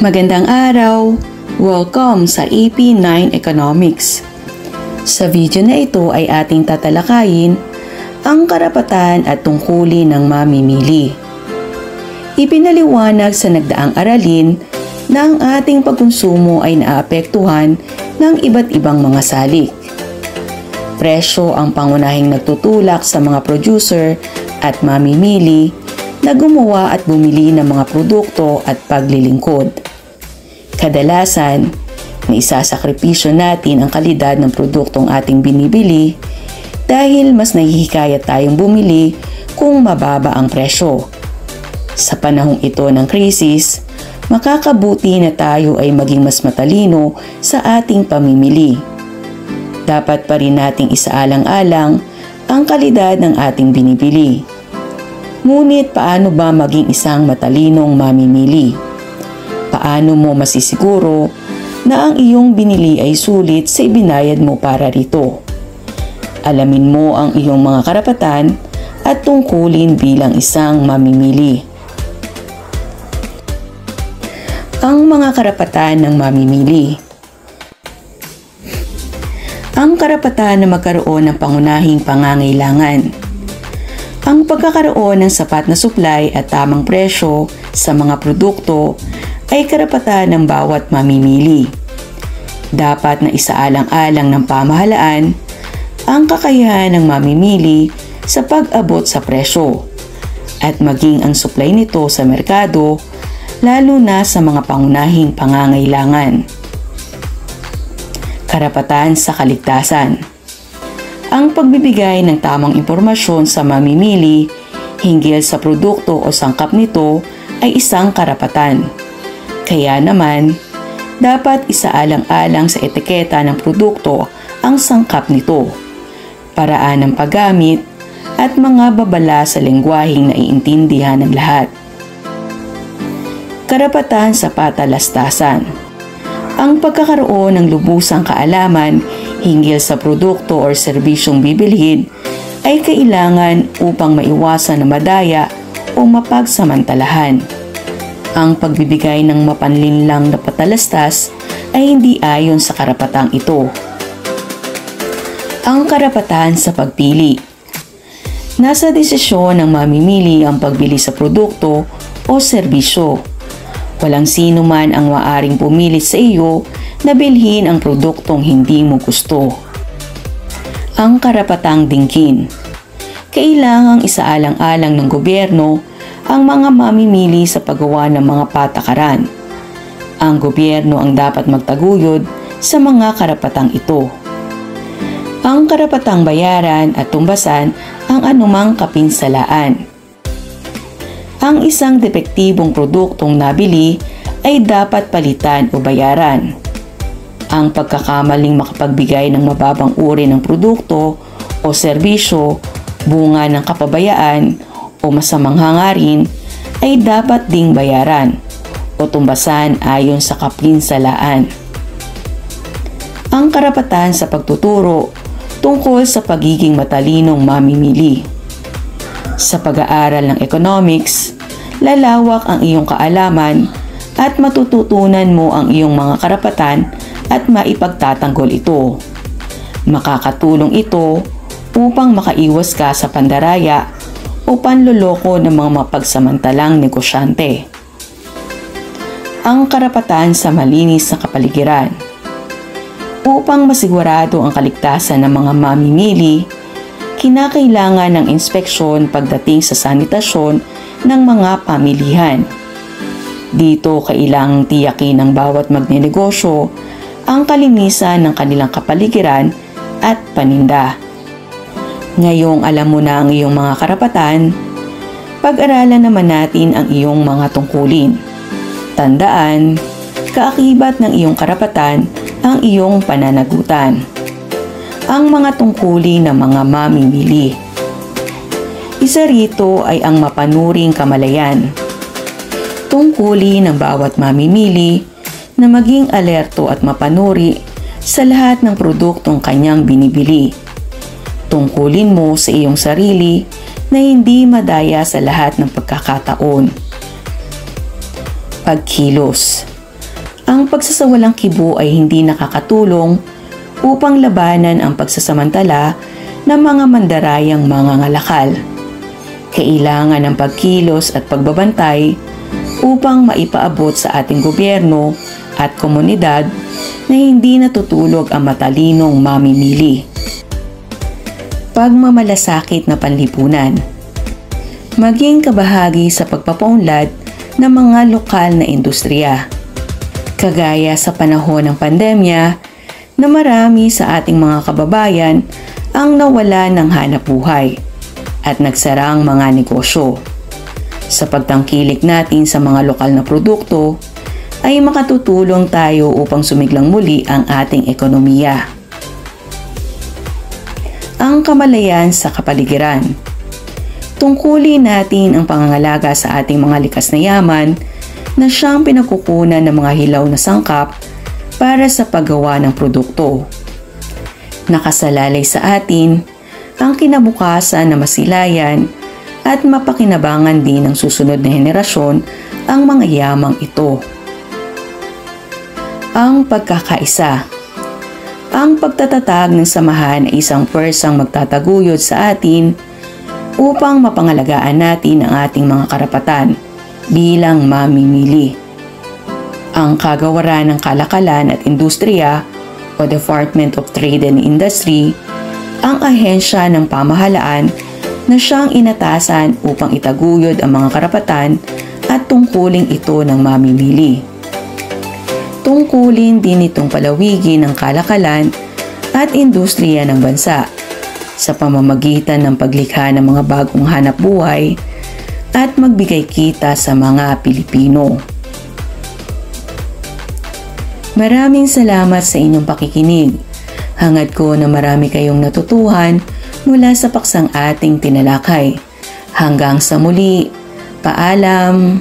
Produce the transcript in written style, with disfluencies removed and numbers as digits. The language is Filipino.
Magandang araw! Welcome sa AP9 Economics. Sa video na ito ay ating tatalakayin ang karapatan at tungkulin ng mamimili. Ipinaliwanag sa nagdaang aralin na ang ating pagkonsumo ay naapektuhan ng iba't ibang mga salik. Presyo ang pangunahing nagtutulak sa mga producer at mamimili na gumawa at bumili ng mga produkto at paglilingkod. Kadalasan, naisasakripisyo natin ang kalidad ng produktong ating binibili dahil mas nahihikayat tayong bumili kung mababa ang presyo. Sa panahong ito ng krisis, makakabuti na tayo ay maging mas matalino sa ating pamimili. Dapat pa rin nating isaalang-alang ang kalidad ng ating binibili. Ngunit paano ba maging isang matalinong mamimili? Paano mo masisiguro na ang iyong binili ay sulit sa ibinayad mo para rito? Alamin mo ang iyong mga karapatan at tungkulin bilang isang mamimili. Ang mga karapatan ng mamimili. Ang karapatan na magkaroon ng pangunahing pangangailangan. Ang pagkakaroon ng sapat na supply at tamang presyo sa mga produkto ay karapatan ng bawat mamimili. Dapat na isaalang-alang ng pamahalaan ang kakayahan ng mamimili sa pag-abot sa presyo at maging ang supply nito sa merkado lalo na sa mga pangunahing pangangailangan. Karapatan sa kaligtasan. Ang pagbibigay ng tamang impormasyon sa mamimili hinggil sa produkto o sangkap nito ay isang karapatan. Kaya naman, dapat isaalang-alang sa etiketa ng produkto ang sangkap nito, paraan ng paggamit, at mga babala sa lengguwaheng naiintindihan ng lahat. Karapatan sa patalastasan. Ang pagkakaroon ng lubusang kaalaman hinggil sa produkto o serbisyong bibilhin ay kailangan upang maiwasan na madaya o mapagsamantalahan. Ang pagbibigay ng mapanlinlang na patalastas ay hindi ayon sa karapatang ito. Ang karapatan sa pagpili. Nasa desisyon ng mamimili ang pagbili sa produkto o serbisyo. Walang sino man ang maaaring pumilit sa iyo na bilhin ang produktong hindi mo gusto. Ang karapatang dingkin. Kailangang isaalang-alang ng gobyerno ang mga mamimili sa paggawa ng mga patakaran. Ang gobyerno ang dapat magtaguyod sa mga karapatang ito. Ang karapatang bayaran at tumbasan ang anumang kapinsalaan. Ang isang depektibong produktong nabili ay dapat palitan o bayaran. Ang pagkakamaling makapagbigay ng mababang uri ng produkto o serbisyo, bunga ng kapabayaan o masamang hangarin ay dapat ding bayaran o tumbasan ayon sa kapinsalaan. Ang karapatan sa pagtuturo tungkol sa pagiging matalinong mamimili. Sa pag-aaral ng economics, lalawak ang iyong kaalaman at matututunan mo ang iyong mga karapatan at maipagtatanggol ito. Makakatulong ito upang makaiwas ka sa pandaraya o panloloko ng mga mapagsamantalang negosyante. Ang karapatan sa malinis na kapaligiran. Upang masigurado ang kaligtasan ng mga mamimili, kinakailangan ng inspeksyon pagdating sa sanitasyon ng mga pamilihan. Dito kailangang tiyakin ng bawat magnenegosyo ang kalinisan ng kanilang kapaligiran at paninda. Ngayong alam mo na ang iyong mga karapatan, pag-aralan naman natin ang iyong mga tungkulin. Tandaan, kaakibat ng iyong karapatan ang iyong pananagutan. Ang mga tungkulin ng mga mamimili. Isa rito ay ang mapanuring kamalayan. Tungkulin ng bawat mamimili na maging alerto at mapanuri sa lahat ng produktong kanyang binibili. Tungkulin mo sa iyong sarili na hindi madaya sa lahat ng pagkakataon. Pagkilos. Ang pagsasawalang kibo ay hindi nakakatulong upang labanan ang pagsasamantala ng mga mandarayang mangangalakal. Kailangan ng pagkilos at pagbabantay upang maipaabot sa ating gobyerno at komunidad na hindi natutulog ang matalinong mamimili. Pagmamalasakit na panlipunan. Maging kabahagi sa pagpapaunlad ng mga lokal na industriya. Kagaya sa panahon ng pandemya na marami sa ating mga kababayan ang nawala ng hanapbuhay at nagsara ang mga negosyo. Sa pagtangkilik natin sa mga lokal na produkto, ay makatutulong tayo upang sumiglang muli ang ating ekonomiya. Ang kamalayan sa kapaligiran. Tungkulin natin ang pangangalaga sa ating mga likas na yaman na siyang pinagkukunan ng mga hilaw na sangkap para sa paggawa ng produkto. Nakasalalay sa atin ang kinabukasan na masilayan at mapakinabangan din ng susunod na henerasyon ang mga yamang ito. Ang pagkakaisa. Ang pagtatatag ng samahan ay isang persang magtataguyod sa atin upang mapangalagaan natin ang ating mga karapatan bilang mamimili. Ang Kagawaran ng Kalakalan at Industriya o Department of Trade and Industry ang ahensya ng pamahalaan na siyang inatasan upang itaguyod ang mga karapatan at tungkuling ito ng mamimili. Tungkulin din itong palawigin ang kalakalan at industriya ng bansa sa pamamagitan ng paglikha ng mga bagong hanap buhay at magbigay kita sa mga Pilipino. Maraming salamat sa inyong pakikinig. Hangad ko na marami kayong natutuhan mula sa paksang ating tinalakay. Hanggang sa muli, paalam!